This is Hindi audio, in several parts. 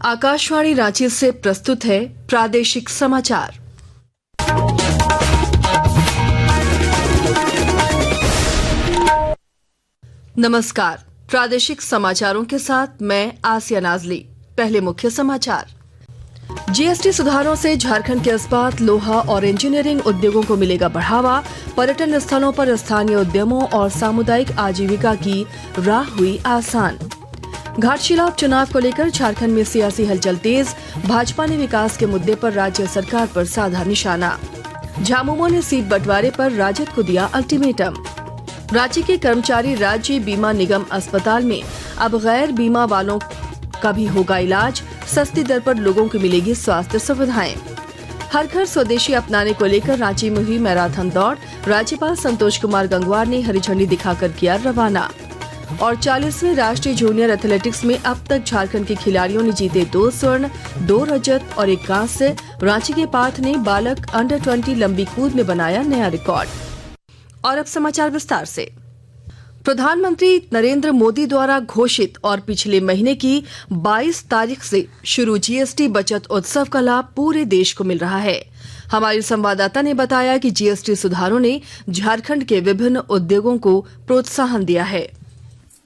आकाशवाणी रांची से प्रस्तुत है प्रादेशिक समाचार। नमस्कार, प्रादेशिक समाचारों के साथ मैं आसिया नाजली। पहले मुख्य समाचार। जीएसटी सुधारों से झारखंड के इस्पात, लोहा और इंजीनियरिंग उद्योगों को मिलेगा बढ़ावा। पर्यटन स्थलों पर स्थानीय उद्यमों और सामुदायिक आजीविका की राह हुई आसान। घाटशिला उपचुनाव को लेकर झारखंड में सियासी हलचल तेज। भाजपा ने विकास के मुद्दे पर राज्य सरकार पर साधा निशाना। झामुमो ने सीट बंटवारे पर राजद को दिया अल्टीमेटम। रांची के कर्मचारी राज्य बीमा निगम अस्पताल में अब गैर बीमा वालों का भी होगा इलाज। सस्ती दर पर लोगों को मिलेगी स्वास्थ्य सुविधाएं। हर घर स्वदेशी अपनाने को लेकर रांची में हुई मैराथन दौड़। राज्यपाल संतोष कुमार गंगवार ने हरी झंडी दिखाकर किया रवाना। और 40वें राष्ट्रीय जूनियर एथलेटिक्स में अब तक झारखंड के खिलाड़ियों ने जीते 2 स्वर्ण, 2 रजत और 1 कांस्य। रांची के पार्थ ने बालक अंडर 20 लंबी कूद में बनाया नया रिकॉर्ड। और अब समाचार विस्तार से। प्रधानमंत्री नरेंद्र मोदी द्वारा घोषित और पिछले महीने की 22 तारीख से शुरू जीएसटी बचत उत्सव का लाभ पूरे देश को मिल रहा है। हमारी संवाददाता ने बताया कि जीएसटी सुधारों ने झारखंड के विभिन्न उद्योगों को प्रोत्साहन दिया है।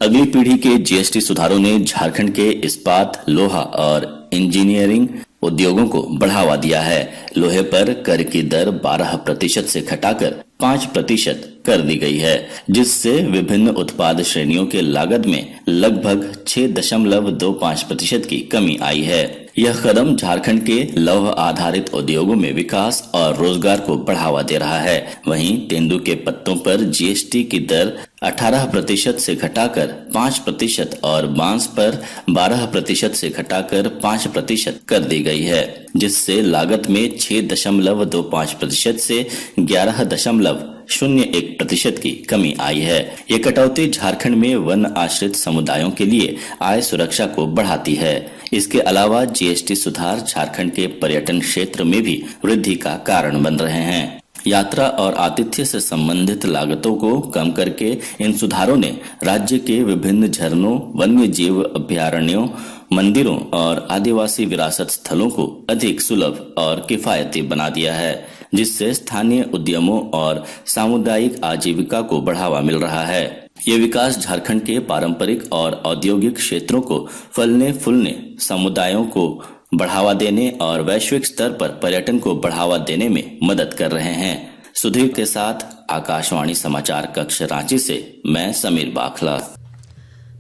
अगली पीढ़ी के जीएसटी सुधारों ने झारखंड के इस्पात, लोहा और इंजीनियरिंग उद्योगों को बढ़ावा दिया है। लोहे पर कर की दर 12% से घटाकर 5% कर दी गई है, जिससे विभिन्न उत्पाद श्रेणियों के लागत में लगभग 6.25% की कमी आई है। यह कदम झारखंड के लौह आधारित उद्योगों में विकास और रोजगार को बढ़ावा दे रहा है। वहीं तेंदू के पत्तों पर जीएसटी की दर 18% से घटाकर 5% और बांस पर 12% से घटाकर 5% कर दी गई है, जिससे लागत में 6.25% से 11.01% की कमी आई है। ये कटौती झारखंड में वन आश्रित समुदायों के लिए आय सुरक्षा को बढ़ाती है। इसके अलावा जीएसटी सुधार झारखंड के पर्यटन क्षेत्र में भी वृद्धि का कारण बन रहे हैं। यात्रा और आतिथ्य से संबंधित लागतों को कम करके इन सुधारों ने राज्य के विभिन्न झरनों, वन्य जीव अभयारण्यों, मंदिरों और आदिवासी विरासत स्थलों को अधिक सुलभ और किफायती बना दिया है, जिससे स्थानीय उद्यमों और सामुदायिक आजीविका को बढ़ावा मिल रहा है। ये विकास झारखंड के पारंपरिक और औद्योगिक क्षेत्रों को फलने फूलने, समुदायों को बढ़ावा देने और वैश्विक स्तर पर पर्यटन को बढ़ावा देने में मदद कर रहे हैं। सुधीर के साथ आकाशवाणी समाचार कक्ष रांची से मैं समीर बाखला।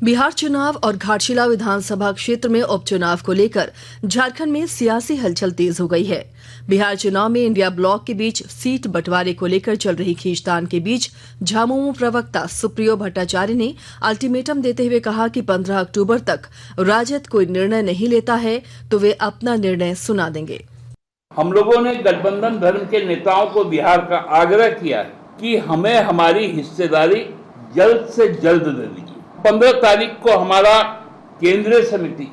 बिहार चुनाव और घाटशिला विधानसभा क्षेत्र में उपचुनाव को लेकर झारखंड में सियासी हलचल तेज हो गई है। बिहार चुनाव में इंडिया ब्लॉक के बीच सीट बंटवारे को लेकर चल रही खींचतान के बीच झामुमो प्रवक्ता सुप्रियो भट्टाचार्य ने अल्टीमेटम देते हुए कहा कि 15 अक्टूबर तक राजद कोई निर्णय नहीं लेता है तो वे अपना निर्णय सुना देंगे। हम लोगों ने गठबंधन धर्म के नेताओं को बिहार का आग्रह किया है कि हमें हमारी हिस्सेदारी जल्द से जल्द दे दीजिए। 15 तारीख को हमारा केंद्रीय समिति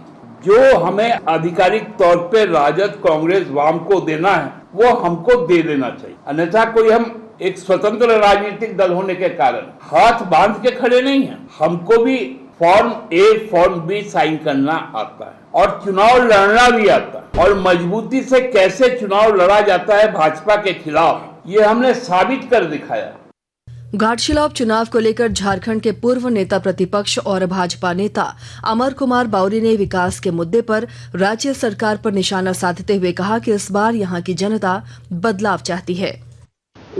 जो हमें आधिकारिक तौर पे राजद, कांग्रेस, वाम को देना है वो हमको दे देना चाहिए। अन्यथा कोई हम एक स्वतंत्र राजनीतिक दल होने के कारण हाथ बांध के खड़े नहीं हैं। हमको भी फॉर्म ए, फॉर्म बी साइन करना आता है और चुनाव लड़ना भी आता है। और मजबूती से कैसे चुनाव लड़ा जाता है भाजपा के खिलाफ, ये हमने साबित कर दिखाया। घाटशिला उपचुनाव को लेकर झारखंड के पूर्व नेता प्रतिपक्ष और भाजपा नेता अमर कुमार बावरी ने विकास के मुद्दे पर राज्य सरकार पर निशाना साधते हुए कहा कि इस बार यहां की जनता बदलाव चाहती है।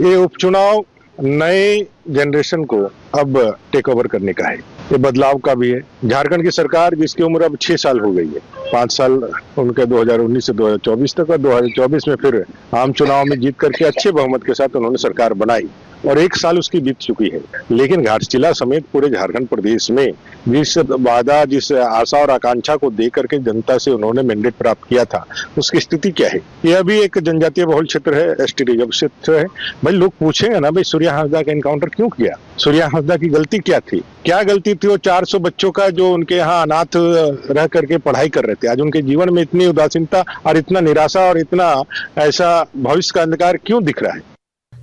ये उपचुनाव नए जनरेशन को अब टेक ओवर करने का है, ये बदलाव का भी है। झारखंड की सरकार जिसकी उम्र अब 6 साल हो गई है, 5 साल उनके 2019 से 2024 तक और 2024 में फिर आम चुनाव में जीत करके अच्छे बहुमत के साथ उन्होंने सरकार बनाई और 1 साल उसकी बीत चुकी है। लेकिन घाटशिला समेत पूरे झारखंड प्रदेश में जिस वादा, जिस आशा और आकांक्षा को दे करके जनता से उन्होंने मैंडेट प्राप्त किया था, उसकी स्थिति क्या है? यह भी एक जनजातीय बहुल क्षेत्र है, एसटी रिजर्व क्षेत्र है। भाई लोग पूछेंगे ना, भाई सूर्या हांसदा का एनकाउंटर क्यों किया? सूर्या हांसदा की गलती क्या थी? क्या गलती थी वो 400 बच्चों का जो उनके यहाँ अनाथ रह करके पढ़ाई कर रहे थे? आज उनके जीवन में इतनी उदासीनता और इतना निराशा और इतना ऐसा भविष्य का अंधकार क्यों दिख रहा है?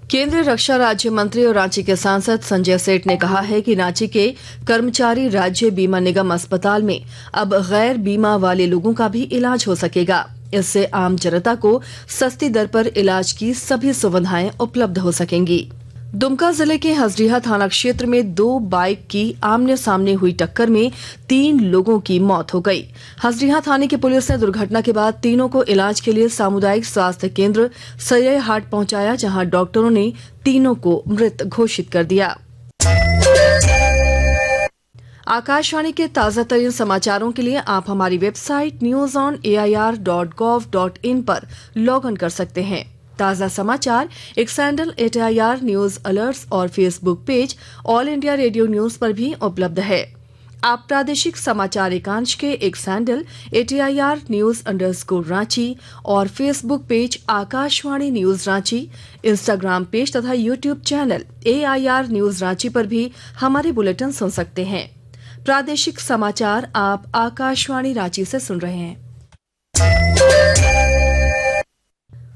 केंद्रीय रक्षा राज्य मंत्री और रांची के सांसद संजय सेठ ने कहा है कि रांची के कर्मचारी राज्य बीमा निगम अस्पताल में अब गैर बीमा वाले लोगों का भी इलाज हो सकेगा। इससे आम जनता को सस्ती दर पर इलाज की सभी सुविधाएं उपलब्ध हो सकेंगी। दुमका जिले के हजरिया थाना क्षेत्र में 2 बाइक की आमने सामने हुई टक्कर में 3 लोगों की मौत हो गई। हजरिया थाने की पुलिस ने दुर्घटना के बाद तीनों को इलाज के लिए सामुदायिक स्वास्थ्य केंद्र सरेहाट पहुंचाया, जहां डॉक्टरों ने तीनों को मृत घोषित कर दिया। आकाशवाणी के ताजा तरीन समाचारों के लिए आप हमारी वेबसाइट newsonair.gov.in पर लॉग इन कर सकते हैं। ताजा समाचार X handle @AIR news alerts और Facebook page All India Radio news पर भी उपलब्ध है। आप प्रादेशिक समाचार एकांश के एक्स हैंडल @AIR न्यूज_रांची और Facebook page Akashvani news Ranchi, Instagram page तथा YouTube channel AIR news Ranchi पर भी हमारे बुलेटिन सुन सकते हैं। प्रादेशिक समाचार आप आकाशवाणी रांची से सुन रहे हैं।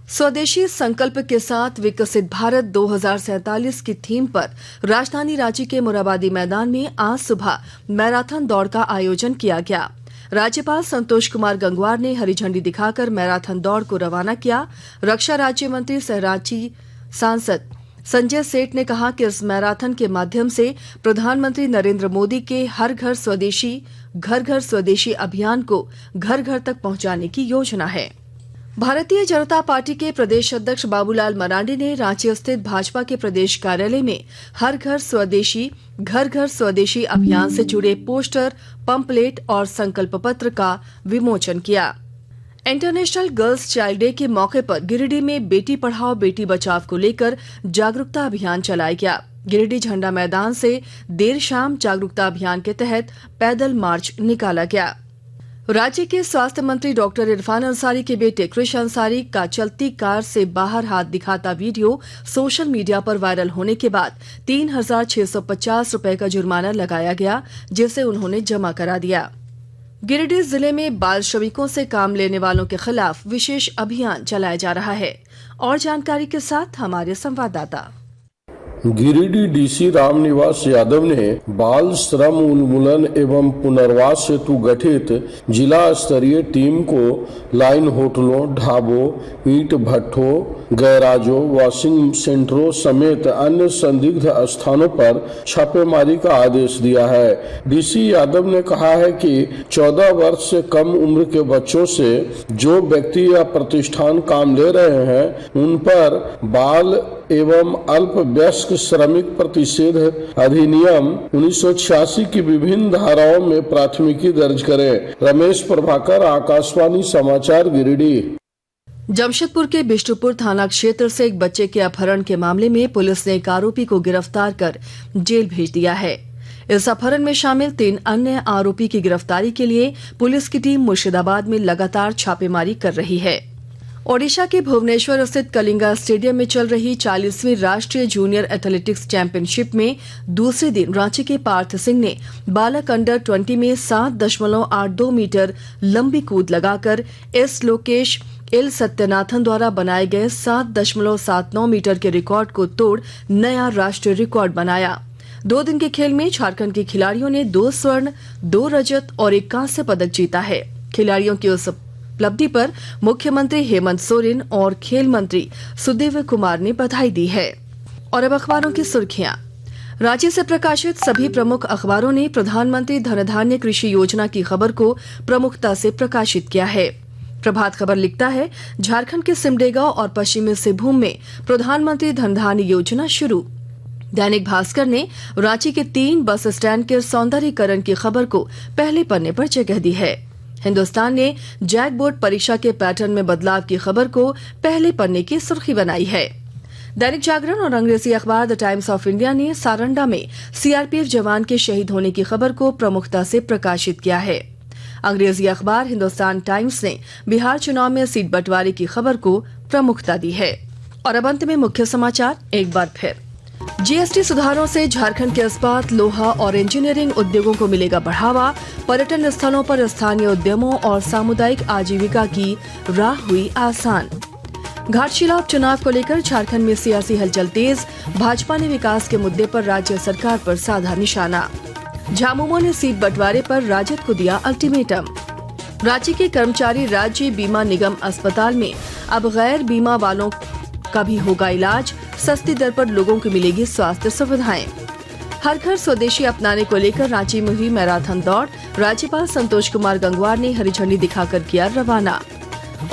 स्वदेशी संकल्प के साथ विकसित भारत 2047 की थीम पर राजधानी रांची के मोरहाबादी मैदान में आज सुबह मैराथन दौड़ का आयोजन किया गया। राज्यपाल संतोष कुमार गंगवार ने हरी झंडी दिखाकर मैराथन दौड़ को रवाना किया। रक्षा राज्य मंत्री सह रांची सांसद संजय सेठ ने कहा कि इस मैराथन के माध्यम से प्रधानमंत्री नरेंद्र मोदी के हर घर स्वदेशी अभियान को घर घर तक पहुंचाने की योजना है। भारतीय जनता पार्टी के प्रदेश अध्यक्ष बाबूलाल मरांडी ने रांची स्थित भाजपा के प्रदेश कार्यालय में घर घर स्वदेशी अभियान से जुड़े पोस्टर, पंपलेट और संकल्प पत्र का विमोचन किया। इंटरनेशनल गर्ल्स चाइल्ड डे के मौके पर गिरिडीह में बेटी पढ़ाओ बेटी बचाओ को लेकर जागरूकता अभियान चलाया गया। गिरिडीह झंडा मैदान से देर शाम जागरूकता अभियान के तहत पैदल मार्च निकाला गया। राज्य के स्वास्थ्य मंत्री डॉक्टर इरफान अंसारी के बेटे कृष अंसारी का चलती कार से बाहर हाथ दिखाता वीडियो सोशल मीडिया पर वायरल होने के बाद 3,650 रुपए का जुर्माना लगाया गया, जिसे उन्होंने जमा करा दिया। गिरिडीह जिले में बाल श्रमिकों से काम लेने वालों के खिलाफ विशेष अभियान चलाया जा रहा है। और जानकारी के साथ हमारे संवाददाता। गिरिडीह डीसी रामनिवास यादव ने बाल श्रम उन्मूलन एवं पुनर्वास हेतु गठित जिला स्तरीय टीम को लाइन होटलों, ढाबों, ईंट भट्ठों, गैराजों, वॉशिंग सेंटरों समेत अन्य संदिग्ध स्थानों पर छापेमारी का आदेश दिया है। डीसी यादव ने कहा है कि 14 वर्ष से कम उम्र के बच्चों से जो व्यक्ति या प्रतिष्ठान काम ले रहे हैं उन पर बाल एवं अल्प वयस्क श्रमिक प्रतिषेध अधिनियम 1986 की विभिन्न धाराओं में प्राथमिकी दर्ज करें। रमेश प्रभाकर, आकाशवाणी समाचार, गिरिडीह। जमशेदपुर के बिष्टुपुर थाना क्षेत्र से एक बच्चे के अपहरण के मामले में पुलिस ने एक आरोपी को गिरफ्तार कर जेल भेज दिया है। इस अपहरण में शामिल 3 अन्य आरोपी की गिरफ्तारी के लिए पुलिस की टीम मुर्शिदाबाद में लगातार छापेमारी कर रही है। ओडिशा के भुवनेश्वर स्थित कलिंगा स्टेडियम में चल रही 40वीं राष्ट्रीय जूनियर एथलेटिक्स चैंपियनशिप में दूसरे दिन रांची के पार्थ सिंह ने बालक अंडर 20 में 7.82 मीटर लंबी कूद लगाकर एस लोकेश एल सत्यनाथन द्वारा बनाए गए 7.79 मीटर के रिकॉर्ड को तोड़ नया राष्ट्रीय रिकॉर्ड बनाया। 2 दिन के खेल में झारखंड के खिलाड़ियों ने 2 स्वर्ण, 2 रजत और 1 कांस्य पदक जीता है। खिलाड़ियों की उस उपलब्धि पर मुख्यमंत्री हेमंत सोरेन और खेल मंत्री सुदेव कुमार ने बधाई दी है। और अब अखबारों की सुर्खियां। राज्य से प्रकाशित सभी प्रमुख अखबारों ने प्रधानमंत्री धन धान्य कृषि योजना की खबर को प्रमुखता से प्रकाशित किया है। प्रभात खबर लिखता है, झारखंड के सिमडेगा और पश्चिमी सिंहभूम में प्रधानमंत्री धन धान्य योजना शुरू। दैनिक भास्कर ने रांची के 3 बस स्टैंड के सौंदर्यीकरण की खबर को पहले पन्ने पर जगह दी है। हिंदुस्तान ने जैक बोर्ड परीक्षा के पैटर्न में बदलाव की खबर को पहले पन्ने की सुर्खी बनाई है। दैनिक जागरण और अंग्रेजी अखबार द टाइम्स ऑफ इंडिया ने सारंडा में सीआरपीएफ जवान के शहीद होने की खबर को प्रमुखता से प्रकाशित किया है। अंग्रेजी अखबार हिंदुस्तान टाइम्स ने बिहार चुनाव में सीट बंटवारे की खबर को प्रमुखता दी है। और अब अंत में मुख्य समाचार एक बार फिर। जीएसटी सुधारों से झारखंड के इस्पात, लोहा और इंजीनियरिंग उद्योगों को मिलेगा बढ़ावा। पर्यटन स्थलों पर स्थानीय उद्यमों और सामुदायिक आजीविका की राह हुई आसान। घाटशिला उपचुनाव को लेकर झारखंड में सियासी हलचल तेज, भाजपा ने विकास के मुद्दे पर राज्य सरकार पर साधा निशाना। झामुमो ने सीट बंटवारे पर राजद को दिया अल्टीमेटम। रांची के कर्मचारी राज्य बीमा निगम अस्पताल में अब गैर बीमा वालों का भी होगा इलाज, सस्ती दर पर लोगों को मिलेगी स्वास्थ्य सुविधाएं। हर घर स्वदेशी अपनाने को लेकर रांची में हुई मैराथन दौड़, राज्यपाल संतोष कुमार गंगवार ने हरी झंडी दिखाकर किया रवाना।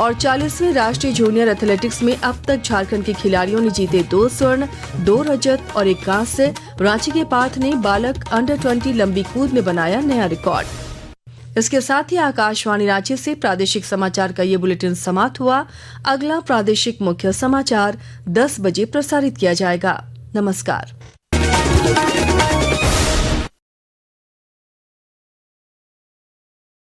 और 40वें राष्ट्रीय जूनियर एथलेटिक्स में अब तक झारखंड के खिलाड़ियों ने जीते 2 स्वर्ण, 2 रजत और 1 कांस्य। रांची के पार्थ ने बालक अंडर 20 लंबी कूद में बनाया नया रिकॉर्ड। इसके साथ ही आकाशवाणी रांची से प्रादेशिक समाचार का ये बुलेटिन समाप्त हुआ। अगला प्रादेशिक मुख्य समाचार 10 बजे प्रसारित किया जाएगा। नमस्कार।